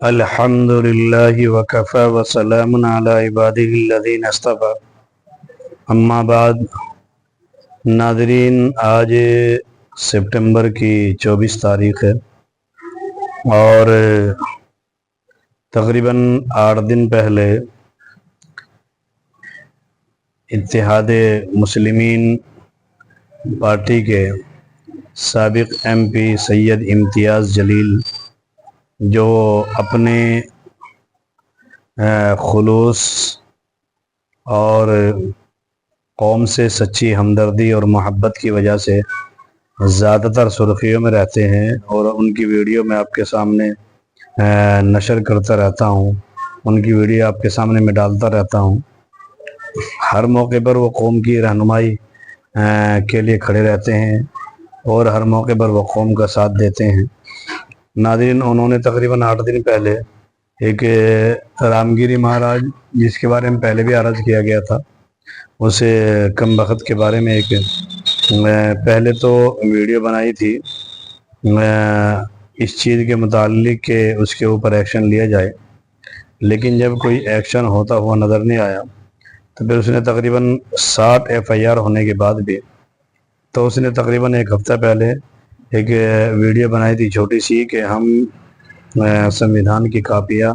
अल्हम्दुलिल्लाहि वकफ़ा वसलामुन अला इबादिहिल्लज़ीना इस्तफ़ा। अम्मा बाद। नाज़रीन, आज सितंबर की 24 तारीख़ है और तकरीबन 8 दिन पहले इत्तेहादे मुस्लिमीन पार्टी के साबिक़ MP सैयद इम्तियाज़ जलील, जो अपने खुलूस और कौम से सच्ची हमदर्दी और मोहब्बत की वजह से ज़्यादातर सुर्खियों में रहते हैं और उनकी वीडियो मैं आपके सामने नशर करता रहता हूँ, उनकी वीडियो आपके सामने मैं डालता रहता हूँ। हर मौके पर वो कौम की रहनुमाई के लिए खड़े रहते हैं और हर मौके पर वो कौम का साथ देते हैं। नाज़रीन, उन्होंने तकरीबन 8 दिन पहले एक रामगिरी महाराज, जिसके बारे में पहले भी अर्ज़ किया गया था, उसे कम बख्त के बारे में एक पहले तो वीडियो बनाई थी इस चीज़ के मुताल्लिक के उसके ऊपर एक्शन लिया जाए, लेकिन जब कोई एक्शन होता हुआ नज़र नहीं आया तो फिर उसने तकरीबन 60 FIR होने के बाद भी तो उसने तकरीबन एक हफ़्ता पहले एक वीडियो बनाई थी छोटी सी कि हम संविधान की कापियाँ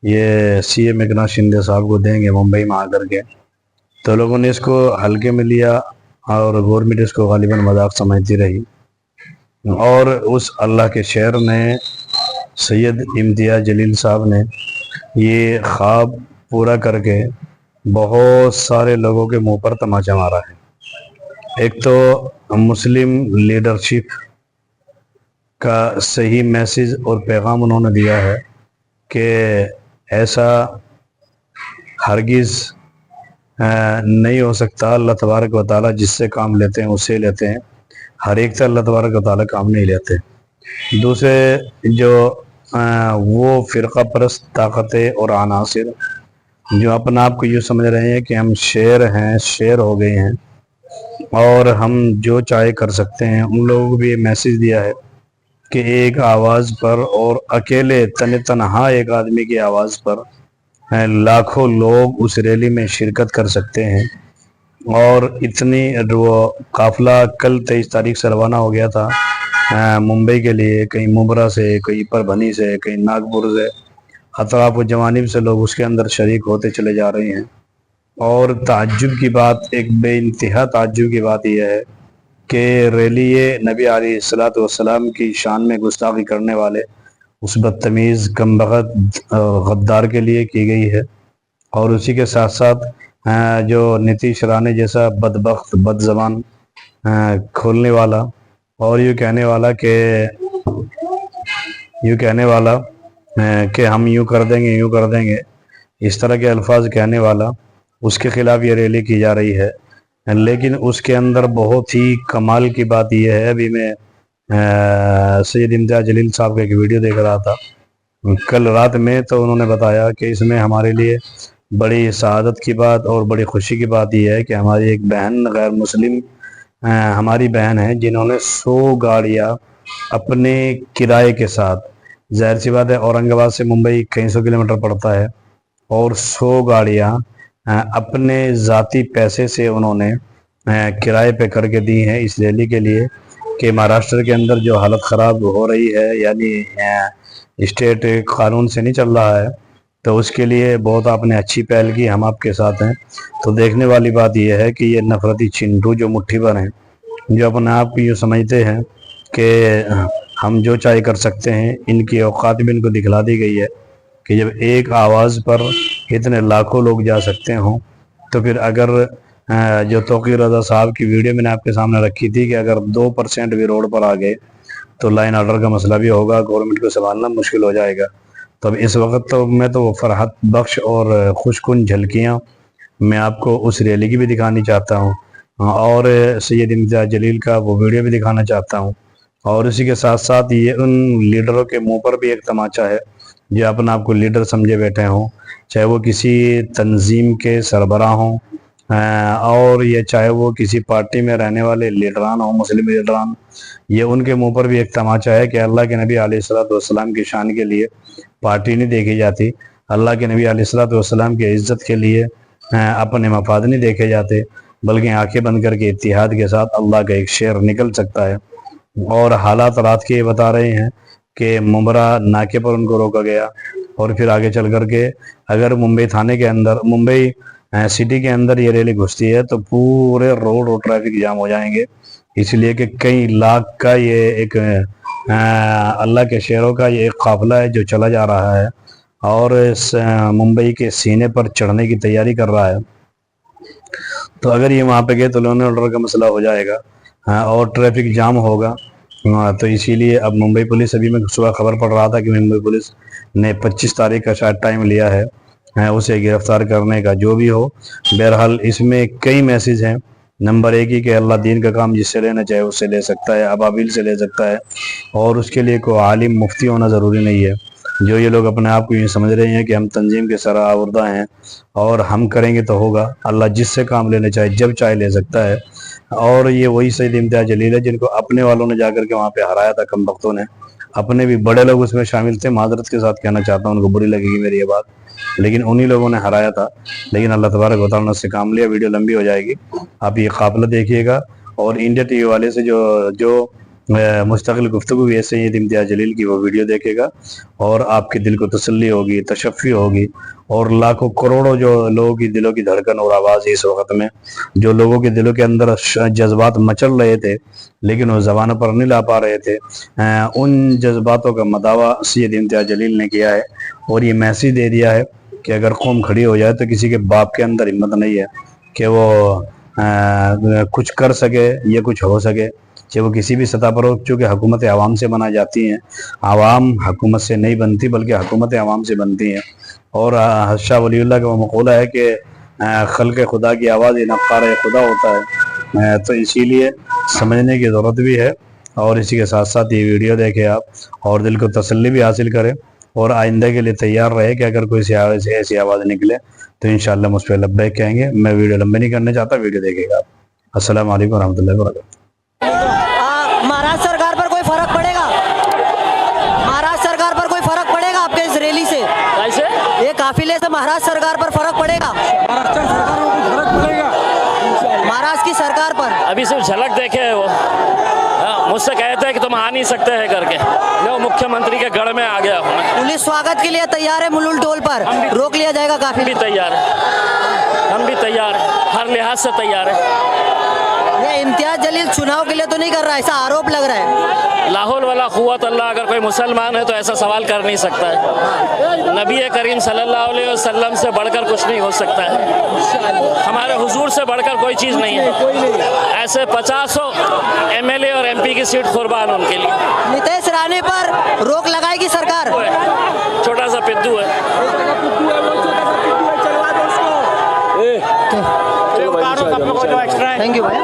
ये CM एकनाथ शिंदे साहब को देंगे मुंबई में आकर के। तो लोगों ने इसको हल्के में लिया और गवर्नमेंट इसको गालिबन मजाक समझती रही और उस अल्लाह के शेर ने, सैयद इम्तियाज़ जलील साहब ने ये ख्वाब पूरा करके बहुत सारे लोगों के मुंह पर तमाचा मारा है। एक तो मुस्लिम लीडरशिप का सही मैसेज और पैगाम उन्होंने दिया है कि ऐसा हरगिज़ नहीं हो सकता। अल्लाह तबारक व तआला जिससे काम लेते हैं उससे लेते हैं, हर एक से अल्लाह तबारक व तआला काम नहीं लेते। दूसरे जो वो फ़िरका परस्त ताकतें और अनासिर जो अपना आप को यूँ समझ रहे हैं कि हम शेर हैं, शेर हो गए हैं और हम जो चाहे कर सकते हैं, उन लोगों को भी ये मैसेज दिया है कि एक आवाज़ पर और अकेले तनहा एक आदमी की आवाज़ पर लाखों लोग उस रैली में शिरकत कर सकते हैं। और इतनी वो काफ़िला कल 23 तारीख से रवाना हो गया था मुंबई के लिए, कहीं मुब्रा से, कहीं परभनी से, कहीं नागपुर से, अतराफ व जवानिब से लोग उसके अंदर शरीक होते चले जा रहे हैं। और ताज्जुब की बात, एक बेइंतहा ताज्जुब की बात यह है कि रैली ये नबी अलैहिस्सलातु वस्सलाम की शान में गुस्ताखी करने वाले उस बदतमीज़ कमबख्त गद्दार के लिए की गई है। और उसी के साथ साथ जो नीतीश राणे जैसा बदबख्त बदज़बान खोलने वाला और यूँ कहने वाला कि हम यूँ कर देंगे, इस तरह के अल्फाज कहने वाला, उसके ख़िलाफ़ ये रैली की जा रही है। लेकिन उसके अंदर बहुत ही कमाल की बात यह है, अभी मैं सैयद इम्तियाज़ जलील साहब का एक वीडियो देख रहा था कल रात में, तो उन्होंने बताया कि इसमें हमारे लिए बड़ी सआदत की बात और बड़ी खुशी की बात यह है कि हमारी एक बहन, गैर मुस्लिम हमारी बहन है, जिन्होंने 100 गाड़ियाँ अपने किराए के साथ, जाहिर सी बात है औरंगाबाद से मुंबई कई सौ किलोमीटर पड़ता है, और 100 गाड़ियाँ अपने ज़ाती पैसे से उन्होंने किराए पे करके दी हैं इस रैली के लिए कि महाराष्ट्र के अंदर जो हालत ख़राब हो रही है, यानी स्टेट कानून से नहीं चल रहा है, तो उसके लिए बहुत आपने अच्छी पहल की, हम आपके साथ हैं। तो देखने वाली बात यह है कि ये नफरती चिंटू जो मुट्ठी भर हैं, जो अपने आप को यूँ समझते हैं कि हम जो चाहे कर सकते हैं, इनकी औकात भी इनको दिखला दी गई है कि जब एक आवाज़ पर इतने लाखों लोग जा सकते हों, तो फिर अगर जो तौकीर रज़ा साहब की वीडियो मैंने आपके सामने रखी थी कि अगर 2% भी रोड पर आ गए तो लाइन ऑर्डर का मसला भी होगा, गवर्नमेंट को संभालना मुश्किल हो जाएगा। तो अब इस वक्त तो मैं तो फरहत बख्श और खुशकुन झलकियाँ मैं आपको उस रैली की भी दिखानी चाहता हूँ और सैयद इम्तियाज़ जलील का वो वीडियो भी दिखाना चाहता हूँ। और इसी के साथ साथ ये उन लीडरों के मुंह पर भी एक तमाचा है जो अपने आप को लीडर समझे बैठे हों, चाहे वो किसी तंजीम के सरबराह हों और ये चाहे वो किसी पार्टी में रहने वाले लीडरान हों, मुस्लिम लीडरान, ये उनके मुंह पर भी एक तमाचा है कि अल्लाह के नबी अलैहिस्सलाम की शान के लिए पार्टी नहीं देखी जाती, अल्लाह के नबी अलैहिस्सलाम की इज्जत के लिए अपने मफाद नहीं देखे जाते, बल्कि आंखें बंद करके इत्तिहाद के साथ अल्लाह का एक शेर निकल सकता है। और हालात रात के ये बता रहे हैं कि मुंब्रा नाके पर उनको रोका गया और फिर आगे चल करके अगर मुंबई थाने के अंदर, मुंबई सिटी के अंदर ये रैली घुसती है तो पूरे रोड और ट्रैफिक जाम हो जाएंगे, इसलिए कि कई लाख का ये एक अल्लाह के शेरों का ये एक काफिला है जो चला जा रहा है और इस मुंबई के सीने पर चढ़ने की तैयारी कर रहा है। तो अगर ये वहाँ पे गए तो लॉ एंड ऑर्डर का मसला हो जाएगा और ट्रैफिक जाम होगा। तो इसीलिए अब मुंबई पुलिस, अभी मैं सुबह खबर पढ़ रहा था कि मुंबई पुलिस ने 25 तारीख का शायद टाइम लिया है उसे गिरफ्तार करने का। जो भी हो, बहरहाल इसमें कई मैसेज हैं। नंबर 1 ही कि अल्लाह दीन का काम जिससे लेना चाहे उससे ले सकता है, अबाबिल से ले सकता है, और उसके लिए कोई आलिम मुफ्ती होना ज़रूरी नहीं है। जो ये लोग अपने आप को ये समझ रहे हैं कि हम तंजीम के सरआवरदा हैं और हम करेंगे तो होगा, अल्लाह जिससे काम लेना चाहे जब चाहे ले सकता है। और ये वही सईद इम्तियाज जलील है जिनको अपने वालों ने जाकर के वहाँ पे हराया था, कम वक्तों ने। अपने भी बड़े लोग उसमें शामिल थे, माजरत के साथ कहना चाहता हूँ, उनको बुरी लगेगी मेरी ये बात, लेकिन उन्हीं लोगों ने हराया था। लेकिन अल्लाह तबारक व तआला ने उससे काम लिया। वीडियो लंबी हो जाएगी, आप ये काफिला देखिएगा और इंडिया टीवी वाले से जो मुस्तकिल गुफ्तगू भी है सईद इम्तियाज जलील की, वो वीडियो देखेगा और आपके दिल को तसल्ली होगी, तशफ़ी होगी। और लाखों करोड़ों जो लोगों की दिलों की धड़कन और आवाज़ इस वक्त में, जो लोगों के दिलों के अंदर जज्बात मचल रहे थे लेकिन वो ज़बान पर नहीं ला पा रहे थे, उन जज्बातों का मदावा सईद इम्तियाज जलील ने किया है और ये मैसेज दे दिया है कि अगर कौम खड़ी हो जाए तो किसी के बाप के अंदर हिम्मत नहीं है कि वो कुछ कर सके या कुछ हो सके, चाहे वो किसी भी सतह पर हो। चूँकि हुकूमत आवाम से बनाई जाती हैं, आवाम हुकूमत से नहीं बनती बल्कि हुकूमत आवाम से बनती हैं। और शाह वलीउल्लाह का वो मक़ूला है कि खल्क़ खुदा की आवाज़ नक़ार खुदा होता है। तो इसीलिए समझने की ज़रूरत भी है और इसी के साथ साथ ये वीडियो देखें आप और दिल को तसल्ली भी हासिल करें और आइंदा के लिए तैयार रहे कि अगर कोई ऐसी आवाज़ निकले तो इंशाअल्लाह मुझ पर लब्बैक कहेंगे। मैं वीडियो लंबे नहीं करना चाहता, वीडियो देखिएगा आप। अस्सलाम वालेकुम रहमतुल्लाहि व बरकातहू। महाराष्ट्र सरकार पर कोई फर्क पड़ेगा? महाराष्ट्र सरकार पर कोई फर्क पड़ेगा आपके इस रैली से? कैसे? ये काफिले से महाराष्ट्र सरकार पर फर्क पड़ेगा? महाराष्ट्र सरकार को फर्क पड़ेगा महाराष्ट्र की सरकार पर? अभी सिर्फ झलक देखे है वो। मुझसे कहते हैं कि तुम आ नहीं सकते हैं करके, मैं मुख्यमंत्री के गढ़ में आ गया हूँ। पुलिस स्वागत के लिए तैयार है मुलुल टोल पर, रोक लिया जाएगा हम काफिले? भी तैयार है, हम भी तैयार है, हर लिहाज से तैयार है। ये इम्तियाज जलील चुनाव के लिए तो नहीं कर रहा, ऐसा आरोप लग रहा है। लाहौल वाला कुव्वत अल्लाह, अगर कोई मुसलमान है तो ऐसा सवाल कर नहीं सकता है। नबी करीम सल्लल्लाहु अलैहि वसल्लम से बढ़कर कुछ नहीं हो सकता है, हमारे हुजूर से बढ़कर कोई चीज़ नहीं है। ऐसे 50 MLA और MP की सीट कुर्बान उनके लिए। नितेश राणे पर रोक लगाएगी सरकार? छोटा सा पिद्दू है। थैंक यू भाई।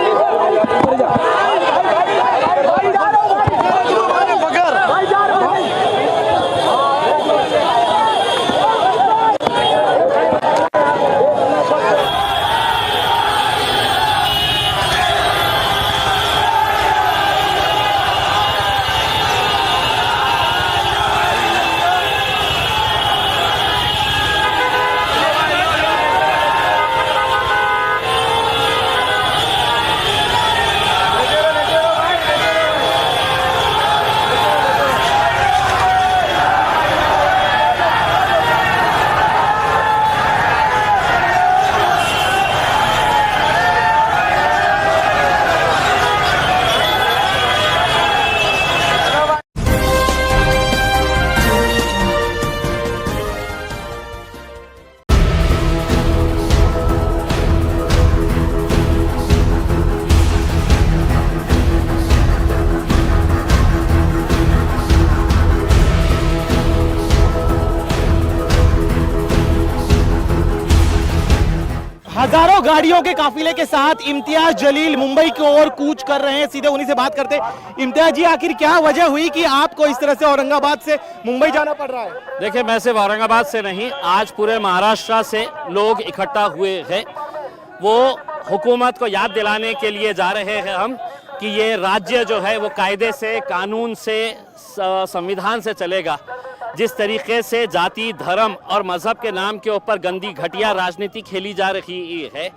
हजारों गाड़ियों के काफिले के साथ इम्तियाज जलील मुंबई की ओर कूच कर रहे हैं। सीधे उन्हीं से बात करते हैं। इम्तियाज जी, आखिर क्या वजह हुई कि आपको इस तरह से औरंगाबाद से मुंबई जाना पड़ रहा है? देखिए, मैं सिर्फ औरंगाबाद से नहीं, आज पूरे महाराष्ट्र से लोग इकट्ठा हुए हैं। वो हुकूमत को याद दिलाने के लिए जा रहे हैं हम कि ये राज्य जो है वो कायदे से, कानून से, संविधान से चलेगा। जिस तरीके से जाति, धर्म और मजहब के नाम के ऊपर गंदी घटिया राजनीति खेली जा रही है,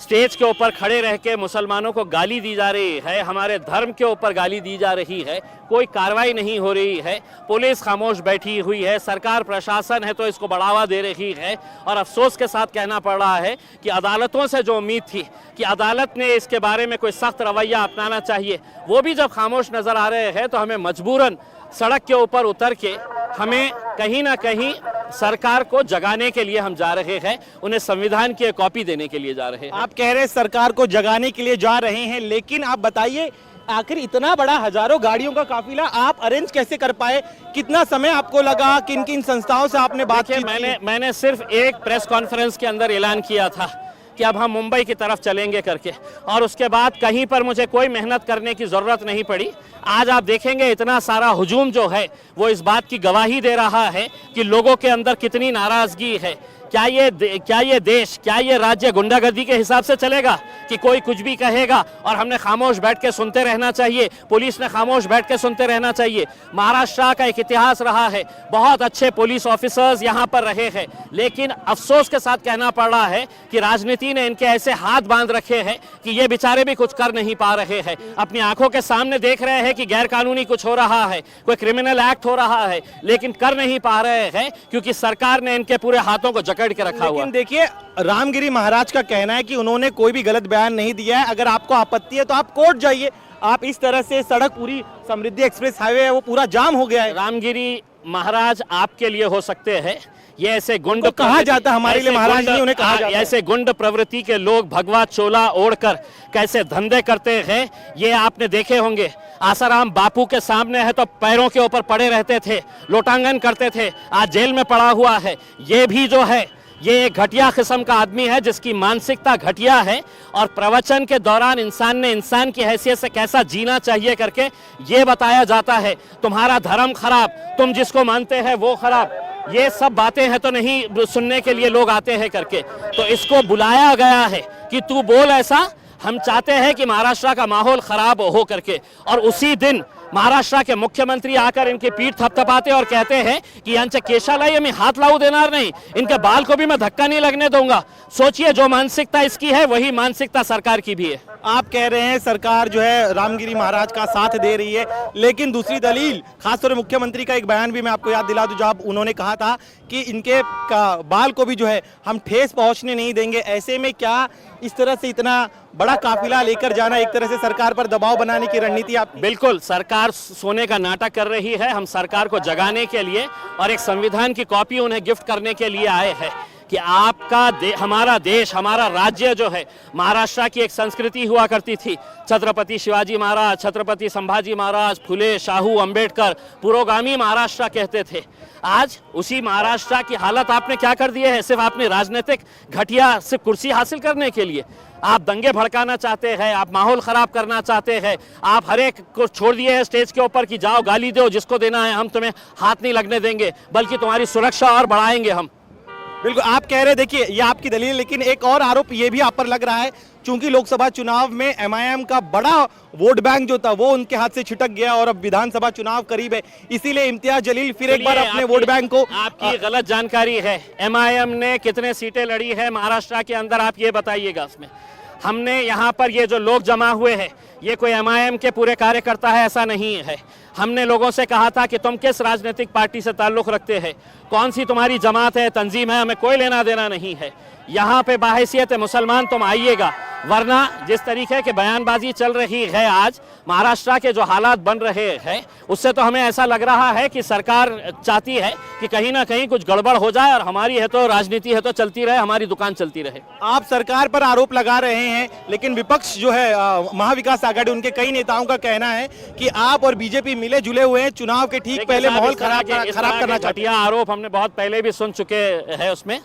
स्टेज के ऊपर खड़े रह के मुसलमानों को गाली दी जा रही है, हमारे धर्म के ऊपर गाली दी जा रही है, कोई कार्रवाई नहीं हो रही है, पुलिस खामोश बैठी हुई है, सरकार प्रशासन है तो इसको बढ़ावा दे रही है। और अफसोस के साथ कहना पड़ रहा है कि अदालतों से जो उम्मीद थी कि अदालत ने इसके बारे में कोई सख्त रवैया अपनाना चाहिए, वो भी जब खामोश नज़र आ रहे हैं तो हमें मजबूरन सड़क के ऊपर उतर के हमें कहीं ना कहीं सरकार को जगाने के लिए हम जा रहे हैं, उन्हें संविधान की एक कॉपी देने के लिए जा रहे हैं। आप कह रहे हैं सरकार को जगाने के लिए जा रहे हैं, लेकिन आप बताइए आखिर इतना बड़ा हजारों गाड़ियों का काफिला आप अरेंज कैसे कर पाए? कितना समय आपको लगा? किन किन संस्थाओं से आपने बात की? मैंने सिर्फ एक प्रेस कॉन्फ्रेंस के अंदर ऐलान किया था कि अब हम मुंबई की तरफ चलेंगे करके, और उसके बाद कहीं पर मुझे कोई मेहनत करने की ज़रूरत नहीं पड़ी। आज आप देखेंगे इतना सारा हुजूम जो है वो इस बात की गवाही दे रहा है कि लोगों के अंदर कितनी नाराज़गी है। क्या ये देश, क्या ये राज्य गुंडागर्दी के हिसाब से चलेगा कि कोई कुछ भी कहेगा और हमने खामोश बैठ के सुनते रहना चाहिए, पुलिस ने खामोश बैठ के सुनते रहना चाहिए? महाराष्ट्र का एक इतिहास रहा है, बहुत अच्छे पुलिस ऑफिसर्स यहाँ पर रहे हैं, लेकिन अफसोस के साथ कहना पड़ रहा है कि राजनीति ने इनके ऐसे हाथ बांध रखे हैं कि ये बेचारे भी कुछ कर नहीं पा रहे हैं। अपनी आंखों के सामने देख रहे हैं कि गैर कानूनी कुछ हो रहा है, कोई क्रिमिनल एक्ट हो रहा है, लेकिन कर नहीं पा रहे हैं क्योंकि सरकार ने इनके पूरे हाथों को जकड़ के रखा हुआ। लेकिन देखिए, रामगिरी महाराज का कहना है कि उन्होंने कोई भी गलत बयान नहीं दिया है, अगर आपको आपत्ति है तो आप कोर्ट जाइए। आप इस तरह से सड़क पूरी समृद्धि एक्सप्रेस हाईवे है वो पूरा जाम हो गया है। रामगिरी महाराज आपके लिए हो सकते हैं, ये ऐसे गुंड कहा जाता है, हमारे लिए महाराज नहीं, उन्हें कहा जाता है। ऐसे गुंड प्रवृत्ति के लोग भगवा चोला ओढ़कर कैसे धंधे करते हैं ये आपने देखे होंगे। आसाराम बापू के सामने है तो पैरों के ऊपर पड़े रहते थे, लोटांगन करते थे, आज जेल में पड़ा हुआ है। ये भी जो है ये एक घटिया किस्म का आदमी है जिसकी मानसिकता घटिया है, और प्रवचन के दौरान इंसान ने इंसान की हैसियत से कैसा जीना चाहिए करके ये बताया जाता है। तुम्हारा धर्म खराब, तुम जिसको मानते हैं वो खराब, ये सब बातें हैं तो नहीं सुनने के लिए लोग आते हैं करके। तो इसको बुलाया गया है कि तू बोल ऐसा, हम चाहते हैं कि महाराष्ट्र का माहौल खराब हो करके। और उसी दिन महाराष्ट्र के मुख्यमंत्री आकर इनकी पीठ थपथपाते और कहते हैं कि यांच्या केशाला ये मैं हाथ लाऊ देणार नहीं, इनके बाल को भी मैं धक्का नहीं लगने दूंगा। सोचिए, जो मानसिकता इसकी है वही मानसिकता सरकार की भी है। आप कह रहे हैं सरकार जो है रामगिरी महाराज का साथ दे रही है, लेकिन दूसरी दलील, खासतौर पर मुख्यमंत्री का एक बयान भी मैं आपको याद दिला दूं, जब उन्होंने कहा था कि इनके बाल को भी जो है हम ठेस पहुंचने नहीं देंगे। ऐसे में क्या इस तरह से इतना बड़ा काफिला लेकर जाना एक तरह से सरकार पर दबाव बनाने की रणनीति आप? बिल्कुल, सरकार सोने का नाटक कर रही है। हम सरकार को जगाने के लिए और एक संविधान की कॉपी उन्हें गिफ्ट करने के लिए आए हैं कि आपका हमारा देश, हमारा राज्य जो है, महाराष्ट्र की एक संस्कृति हुआ करती थी। छत्रपति शिवाजी महाराज, छत्रपति संभाजी महाराज, फुले, शाहू, अंबेडकर, पुरोगामी महाराष्ट्र कहते थे। आज उसी महाराष्ट्र की हालत आपने क्या कर दी है? सिर्फ आपने राजनीतिक घटिया सिर्फ कुर्सी हासिल करने के लिए आप दंगे भड़काना चाहते हैं, आप माहौल खराब करना चाहते हैं, आप हर एक को छोड़ दिए हैं स्टेज के ऊपर कि जाओ गाली दो जिसको देना है, हम तुम्हें हाथ नहीं लगने देंगे, बल्कि तुम्हारी सुरक्षा और बढ़ाएंगे हम। बिल्कुल, आप कह रहे, देखिए ये आपकी दलील, लेकिन एक और आरोप ये भी आप पर लग रहा है, चूंकि लोकसभा चुनाव में MIM का बड़ा वोट बैंक जो था वो उनके हाथ से छिटक गया और अब विधानसभा चुनाव करीब है, इसीलिए इम्तियाज जलील फिर एक बार अपने वोट बैंक को। आपकी गलत जानकारी है। MIM ने कितने सीटें लड़ी है महाराष्ट्र के अंदर, आप ये बताइएगा। उसमें हमने यहाँ पर ये जो लोग जमा हुए हैं ये कोई MIM के पूरे कार्यकर्ता है, ऐसा नहीं है। हमने लोगों से कहा था कि तुम किस राजनीतिक पार्टी से ताल्लुक़ रखते हैं, कौन सी तुम्हारी जमात है, तंजीम है, हमें कोई लेना देना नहीं है। यहाँ पे बाहैसियत मुसलमान तुम आइएगा, वरना जिस तरीके की बयानबाजी चल रही है आज, महाराष्ट्र के जो हालात बन रहे हैं, उससे तो हमें ऐसा लग रहा है कि सरकार चाहती है कि कहीं ना कहीं कुछ गड़बड़ हो जाए और हमारी है तो राजनीति है तो चलती रहे, हमारी दुकान चलती रहे। आप सरकार पर आरोप लगा रहे हैं, लेकिन विपक्ष जो है महाविकास आघाड़ी, उनके कई नेताओं का कहना है कि आप और बीजेपी मिले जुले हुए हैं, चुनाव के ठीक पहले माहौल खराब करना चाहते हैं। आरोप हमने बहुत पहले भी सुन चुके हैं। उसमें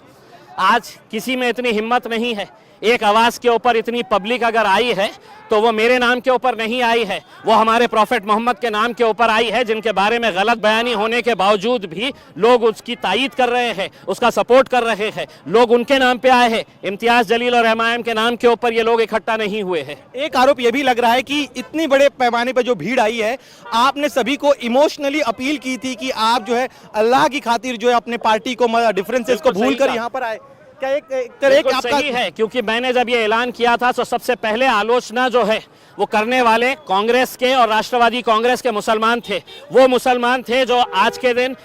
आज किसी में इतनी हिम्मत नहीं है एक आवाज़ के ऊपर इतनी पब्लिक अगर आई है तो वो मेरे नाम के ऊपर नहीं आई है, वो हमारे प्रॉफिट मोहम्मद के नाम के ऊपर आई है, जिनके बारे में गलत बयानी होने के बावजूद भी लोग उसकी तायीद कर रहे हैं, उसका सपोर्ट कर रहे हैं। लोग उनके नाम पे आए हैं, इम्तियाज़ जलील और एमआईएम के नाम के ऊपर ये लोग इकट्ठा नहीं हुए हैं। एक आरोप ये भी लग रहा है कि इतनी बड़े पैमाने पर जो भीड़ आई है, आपने सभी को इमोशनली अपील की थी कि आप जो है अल्लाह की खातिर जो है अपने पार्टी को डिफरेंसेस को बिल्कुल सही भूलकर कहा। यहाँ पर आए। क्या एक बिल्कुल आपका सही है, क्योंकि मैंने जब ये ऐलान किया था तो सबसे पहले आलोचना जो है वो करने वाले कांग्रेस के और राष्ट्रवादी कांग्रेस के मुसलमान थे। वो मुसलमान थे जो आज के दिन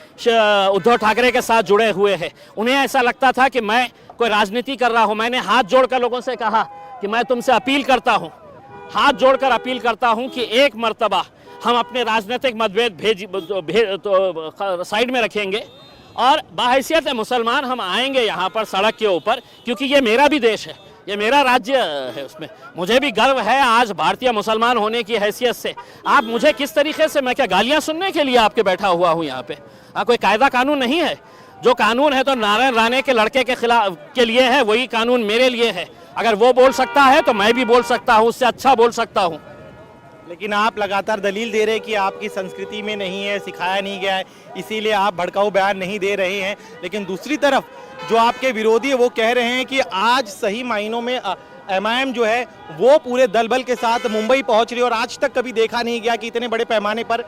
उद्धव ठाकरे के साथ जुड़े हुए हैं। उन्हें ऐसा लगता था कि मैं कोई राजनीति कर रहा हूँ। मैंने हाथ जोड़कर लोगों से कहा कि मैं तुमसे अपील करता हूँ, हाथ जोड़कर अपील करता हूँ कि एक मर्तबा हम अपने राजनीतिक मतभेद साइड में रखेंगे और बाहैसियत मुसलमान हम आएंगे यहाँ पर सड़क के ऊपर, क्योंकि ये मेरा भी देश है, ये मेरा राज्य है, उसमें मुझे भी गर्व है आज भारतीय मुसलमान होने की हैसियत से। आप मुझे किस तरीके से, मैं क्या गालियाँ सुनने के लिए आपके बैठा हुआ हूँ यहाँ पे? कोई कायदा कानून नहीं है। जो कानून है तो नारायण राणे के लड़के के खिलाफ के लिए है, वही कानून मेरे लिए है। अगर वो बोल सकता है तो मैं भी बोल सकता हूँ, उससे अच्छा बोल सकता हूँ। लेकिन आप लगातार दलील दे रहे हैं कि आपकी संस्कृति में नहीं है, सिखाया नहीं गया है, इसीलिए आप भड़काऊ बयान नहीं दे रहे हैं। लेकिन दूसरी तरफ जो आपके विरोधी है वो कह रहे हैं कि आज सही मायनों में एमआईएम जो है वो पूरे दल बल के साथ मुंबई पहुंच रही है और आज तक कभी देखा नहीं गया कि इतने बड़े पैमाने पर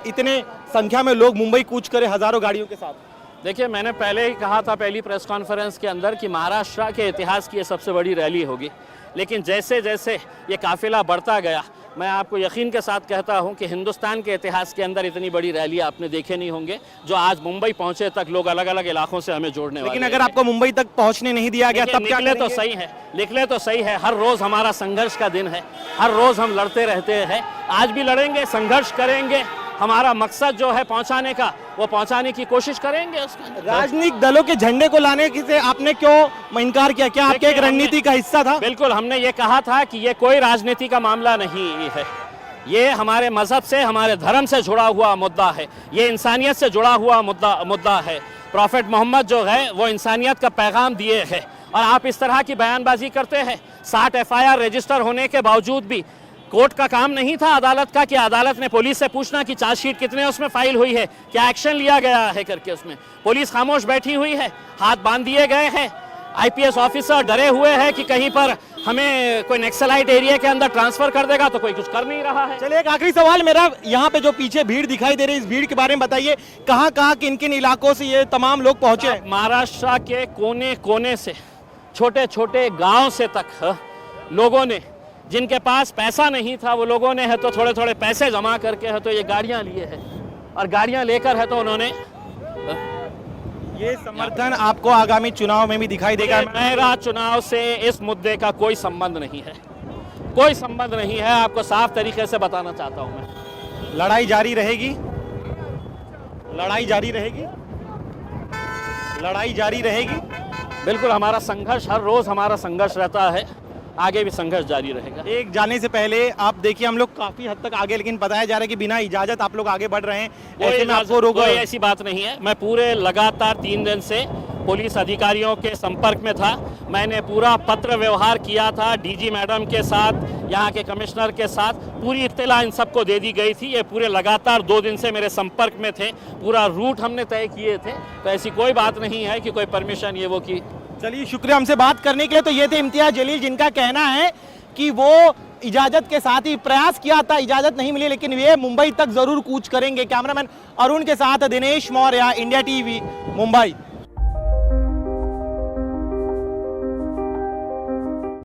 इतने संख्या में लोग मुंबई कूच करे हजारों गाड़ियों के साथ। देखिए, मैंने पहले ही कहा था पहली प्रेस कॉन्फ्रेंस के अंदर कि महाराष्ट्र के इतिहास की ये सबसे बड़ी रैली होगी। लेकिन जैसे जैसे ये काफिला बढ़ता गया, मैं आपको यकीन के साथ कहता हूं कि हिंदुस्तान के इतिहास के अंदर इतनी बड़ी रैली आपने देखे नहीं होंगे जो आज मुंबई पहुंचे तक लोग अलग अलग इलाकों से हमें जोड़ने वाले। लेकिन अगर आपको मुंबई तक पहुंचने नहीं दिया गया तब क्या निकले तो सही है, निकले तो सही है। हर रोज हमारा संघर्ष का दिन है, हर रोज हम लड़ते रहते हैं, आज भी लड़ेंगे, संघर्ष करेंगे। हमारा मकसद जो है पहुंचाने का, वो पहुंचाने की कोशिश करेंगे। राजनीतिक दलों के झंडे को लाने से आपने क्यों इनकार किया? क्या आपके एक रणनीति का हिस्सा था? बिल्कुल, हमने ये कहा था कि ये कोई राजनीति का मामला नहीं है, ये हमारे मजहब से, हमारे धर्म से जुड़ा हुआ मुद्दा है, ये इंसानियत से जुड़ा हुआ मुद्दा है। प्रॉफिट मोहम्मद जो है वो इंसानियत का पैगाम दिए है और आप इस तरह की बयानबाजी करते हैं। 60 FIR रजिस्टर होने के बावजूद भी कोर्ट का काम नहीं था अदालत का कि अदालत ने पुलिस से पूछना कि चार्जशीट कितने उसमें फाइल हुई है, क्या एक्शन लिया गया है करके। उसमें पुलिस खामोश बैठी हुई है, हाथ बांध दिए गए हैं। IPS ऑफिसर डरे हुए हैं कि कहीं पर हमें कोई नक्सलाइट एरिया के अंदर ट्रांसफर कर देगा, तो कोई कुछ कर नहीं रहा है। चलिए, एक आखिरी सवाल मेरा, यहाँ पे जो पीछे भीड़ दिखाई दे रही है, इस भीड़ के बारे में बताइए। कहाँ कहाँ किन किन इलाकों से ये तमाम लोग पहुंचे? महाराष्ट्र के कोने कोने से, छोटे छोटे गांव से तक लोगों ने, जिनके पास पैसा नहीं था वो लोगों ने है तो थोड़े थोड़े पैसे जमा करके है तो ये गाड़ियां लिए हैं और गाड़ियां लेकर है तो उन्होंने ये समर्थन आपको आगामी चुनाव में भी दिखाई देगा? मेरा चुनाव से इस मुद्दे का कोई संबंध नहीं है, कोई संबंध नहीं है। आपको साफ तरीके से बताना चाहता हूं मैं। लड़ाई जारी रहेगी, लड़ाई जारी रहेगी, लड़ाई जारी रहेगी। बिल्कुल, हमारा संघर्ष, हर रोज हमारा संघर्ष रहता है, आगे भी संघर्ष जारी रहेगा। एक जाने से पहले आप देखिए, हम लोग काफी हद तक आगे, लेकिन बताया जा रहा है कि बिना इजाजत आप लोग आगे बढ़ रहे हैं, ऐसे में आपको रोको? कोई ऐसी बात नहीं है। मैं पूरे लगातार 3 दिन से पुलिस अधिकारियों के संपर्क में था। मैंने पूरा पत्र व्यवहार किया था DG मैडम के साथ, यहाँ के कमिश्नर के साथ, पूरी इत्तला इन सबको दे दी गई थी। ये पूरे लगातार 2 दिन से मेरे संपर्क में थे, पूरा रूट हमने तय किए थे, तो ऐसी कोई बात नहीं है कि कोई परमिशन ये वो की। चलिए, शुक्रिया हमसे बात करने के लिए। तो ये थे इम्तियाज जलील, जिनका कहना है कि वो इजाजत के साथ ही प्रयास किया था, इजाजत नहीं मिली, लेकिन वे मुंबई तक जरूर कूच करेंगे। कैमरामैन अरुण के साथ दिनेश मौर्य, इंडिया TV, मुंबई।